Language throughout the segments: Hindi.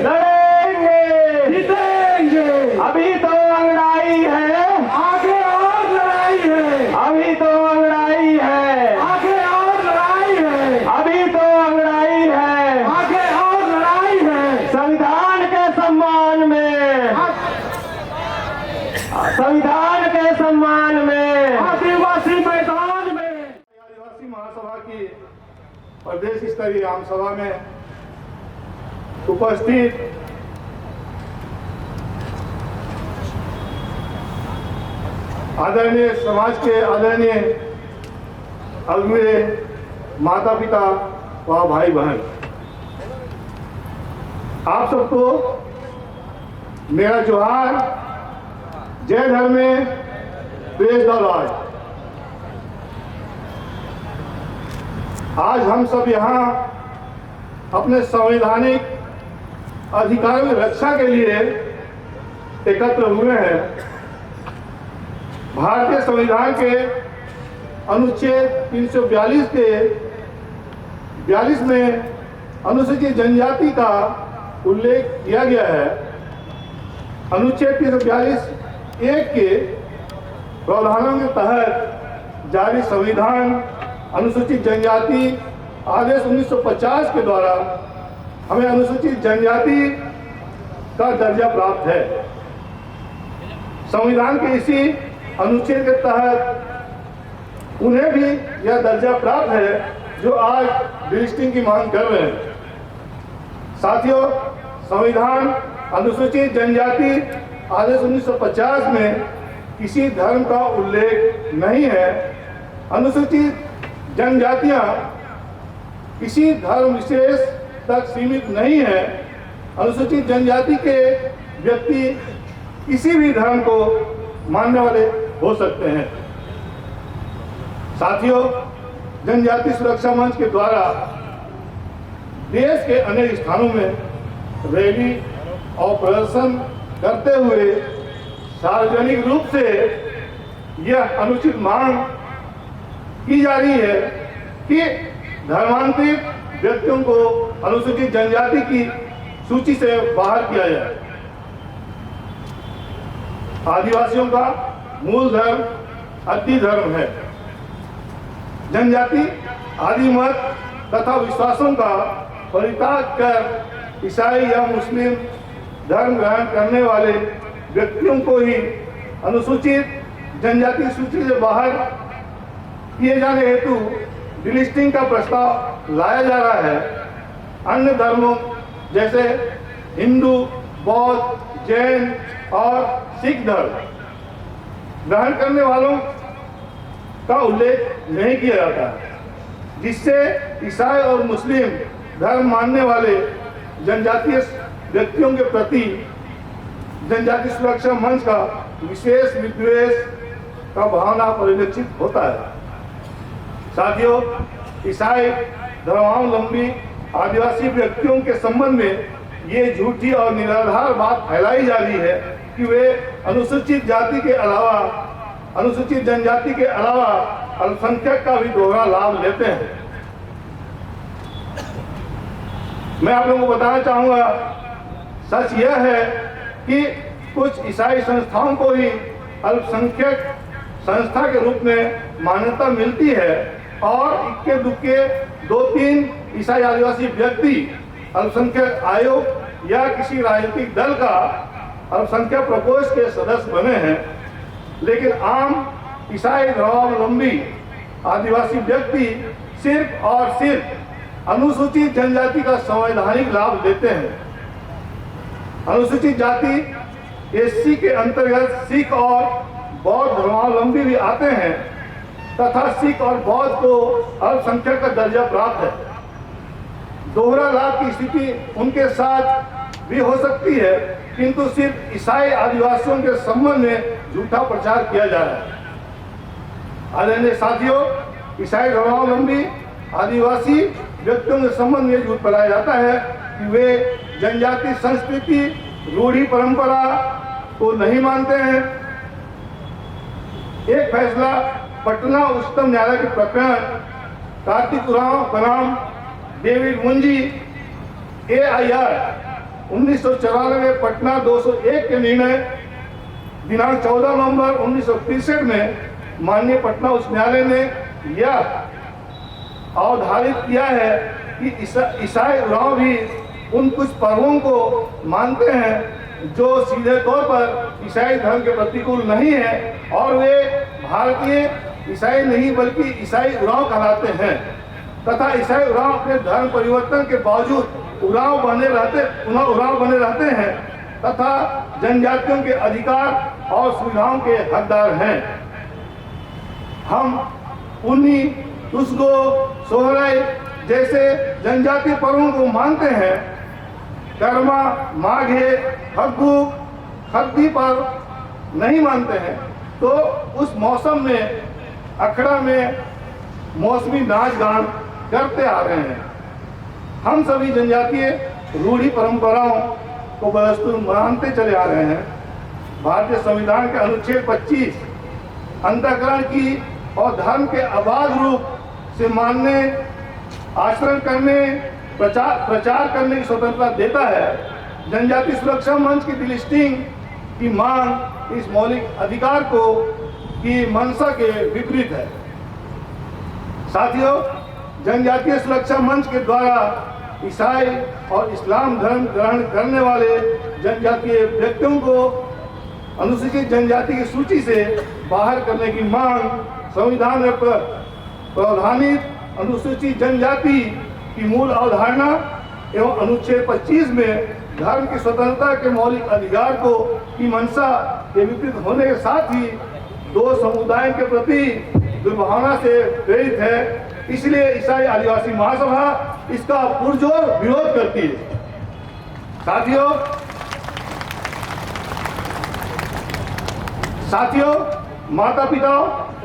लड़ेंगे, जीतेंगे। अभी तो अंगड़ाई है, आगे और लड़ाई है, अभी तो अंगड़ाई है, आगे और लड़ाई है, अभी तो अंगड़ाई है। आगे और लड़ाई है। संविधान के सम्मान में, संविधान के सम्मान में, आदिवासी मैदान में। आदिवासी महासभा की प्रदेश स्तरीय आम सभा में उपस्थित आदरणीय समाज के आदरणीय अगुए माता पिता व भाई बहन, आप सबको मेरा जोहार। जय धर्म में, प्रेज द लॉर्ड। आज हम सब यहाँ अपने संवैधानिक अधिकारों की रक्षा के लिए एकत्र हुए हैं। भारतीय संविधान के अनुच्छेद 342 के 42 में अनुसूचित जनजाति का उल्लेख किया गया है। अनुच्छेद 342 एक के प्रावधानों के तहत जारी संविधान अनुसूचित जनजाति आदेश 1950 के द्वारा हमें अनुसूचित जनजाति का दर्जा प्राप्त है। संविधान के इसी अनुच्छेद के तहत उन्हें भी यह दर्जा प्राप्त है जो आज डिलिस्टिंग की मांग कर रहे हैं। साथियों, संविधान अनुसूचित जनजाति आदेश 1950 में किसी धर्म का उल्लेख नहीं है। अनुसूचित जनजातियां किसी धर्म विशेष तक सीमित नहीं है। अनुसूचित जनजाति के व्यक्ति किसी भी धर्म को मानने वाले हो सकते हैं। साथियों, जनजाति सुरक्षा मंच के द्वारा देश के अनेक स्थानों में रैली और प्रदर्शन करते हुए सार्वजनिक रूप से यह अनुचित मांग की जा रही है कि धर्मांतरित व्यक्तियों को अनुसूचित जनजाति की सूची से बाहर किया जाए। आदिवासियों का मूल धर्म अति धर्म है। जनजाति आदि मत तथा विश्वासों का परित्याग कर ईसाई या मुस्लिम धर्म ग्रहण करने वाले व्यक्तियों को ही अनुसूचित जनजाति सूची से बाहर किए जाने हेतु डिलिस्टिंग का प्रस्ताव लाया जा रहा है। अन्य धर्मों जैसे हिंदू, बौद्ध, जैन और सिख धर्म ग्रहण करने वालों का उल्लेख नहीं किया जाता है, जिससे ईसाई और मुस्लिम धर्म मानने वाले जनजातीय व्यक्तियों के प्रति जनजाति सुरक्षा मंच का विशेष विद्वेष का भावना परिलक्षित होता है। साथियों, ईसाई धर्मावलंबी आदिवासी व्यक्तियों के संबंध में ये झूठी और निराधार बात फैलाई जा रही है कि वे अनुसूचित जाति के अलावा, अनुसूचित जनजाति के अलावा अल्पसंख्यक का भी दोहरा लाभ लेते हैं। मैं आप लोगों को बताना चाहूंगा, सच यह है कि कुछ ईसाई संस्थाओं को ही अल्पसंख्यक संस्था के रूप में मान्यता मिलती है और इक्के दुक्के 2-3 ईसाई आदिवासी व्यक्ति अल्पसंख्यक आयोग या किसी राजनीतिक दल का अल्पसंख्यक प्रकोष्ठ के सदस्य बने हैं। लेकिन आम ईसाई धर्मावलंबी आदिवासी व्यक्ति सिर्फ और सिर्फ अनुसूचित जनजाति का संवैधानिक लाभ लेते हैं। अनुसूचित जाति एससी के अंतर्गत सिख और बौद्ध धर्मावलंबी भी आते हैं तथा सिख और बौद्ध को अल्पसंख्यक का दर्जा प्राप्त है। दोहरा लाभ की स्थिति उनके साथ भी हो सकती है, किंतु सिर्फ ईसाई आदिवासियों के संबंध में झूठा प्रचार किया जा रहा है। आदरणीय साथियों, ईसाई धर्मावलंबी आदिवासी व्यक्तियों के संबंध में झूठ फैलाया जाता है कि वे जनजाति संस्कृति रूढ़ी परंपरा को नहीं मानते हैं। एक फैसला पटना उच्चतम न्यायालय के प्रकरण कार्तिक उरांव बनाम डेविड मुंजी AIR 1994 में पटना 201 के निर्णय दिनांक 14 नवंबर 1963 में माननीय पटना उच्च न्यायालय ने यह अवधारित किया है कि ईसाई उरांव भी उन कुछ पर्वों को मानते हैं जो सीधे तौर पर ईसाई धर्म के प्रतिकूल नहीं है और वे भारतीय ईसाई नहीं बल्कि ईसाई उरांव कहलाते हैं तथा ईसाई उरांव अपने धर्म परिवर्तन के बावजूद उरांव बने रहते हैं तथा जनजातियों के अधिकार और सुविधाओं के हकदार हैं। हम उन्हीं तुस्को सोहराई जैसे जनजातीय पर्वों को मानते हैं। कर्मा, माघे, फग्गू, खद्दी पर्व नहीं मानते हैं तो उस मौसम में अखड़ा में मौसमी नाच गान करते आ रहे हैं। हम सभी जनजातीय रूढ़ी परंपराओं को बदस्तूर मानते चले आ रहे हैं। भारतीय संविधान के अनुच्छेद 25 अंतःकरण की और धर्म के अबाध रूप से मानने, आचरण करने, प्रचार करने की स्वतंत्रता देता है। जनजाति सुरक्षा मंच की डिलिस्टिंग की मांग इस मौलिक अधिकार की मंशा के विपरीत है। साथियों, जनजातीय सुरक्षा मंच के द्वारा ईसाई और इस्लाम धर्म ग्रहण करने वाले जनजातीय व्यक्तियों को अनुसूचित जनजाति की सूची से बाहर करने की मांग संविधान में प्रावधानित अनुसूचित जनजाति की मूल अवधारणा एवं अनुच्छेद 25 में धर्म की स्वतंत्रता के मौलिक अधिकार की मंशा के विपरीत होने के साथ ही दो समुदायों के प्रति दुर्भावना से प्रेरित है। इसलिए ईसाई आदिवासी महासभा इसका पुरजोर विरोध करती है। साथियों, माता पिता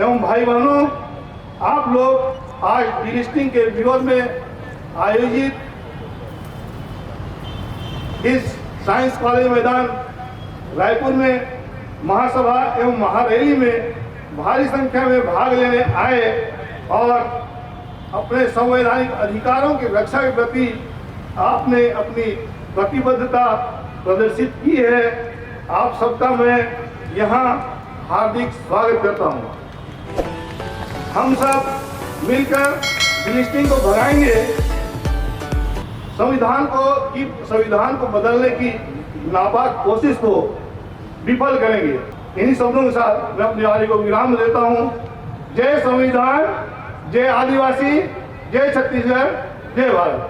एवं भाई बहनों, आप लोग आज डिलिस्टिंग के विरोध में आयोजित इस साइंस कॉलेज मैदान रायपुर में महासभा एवं महारैली में भारी संख्या में भाग लेने आए और अपने संवैधानिक अधिकारों की रक्षा के प्रति आपने अपनी प्रतिबद्धता प्रदर्शित की है। आप सबका मैं यहाँ हार्दिक स्वागत करता हूँ। हम सब मिलकर डिलिस्टिंग को भगाएंगे, संविधान को बदलने की नापाक कोशिश को विफल करेंगे। इन्हीं शब्दों के साथ मैं अपनी वाणी को विराम देता हूँ। जय संविधान, जय आदिवासी, जय छत्तीसगढ़, जय भारत।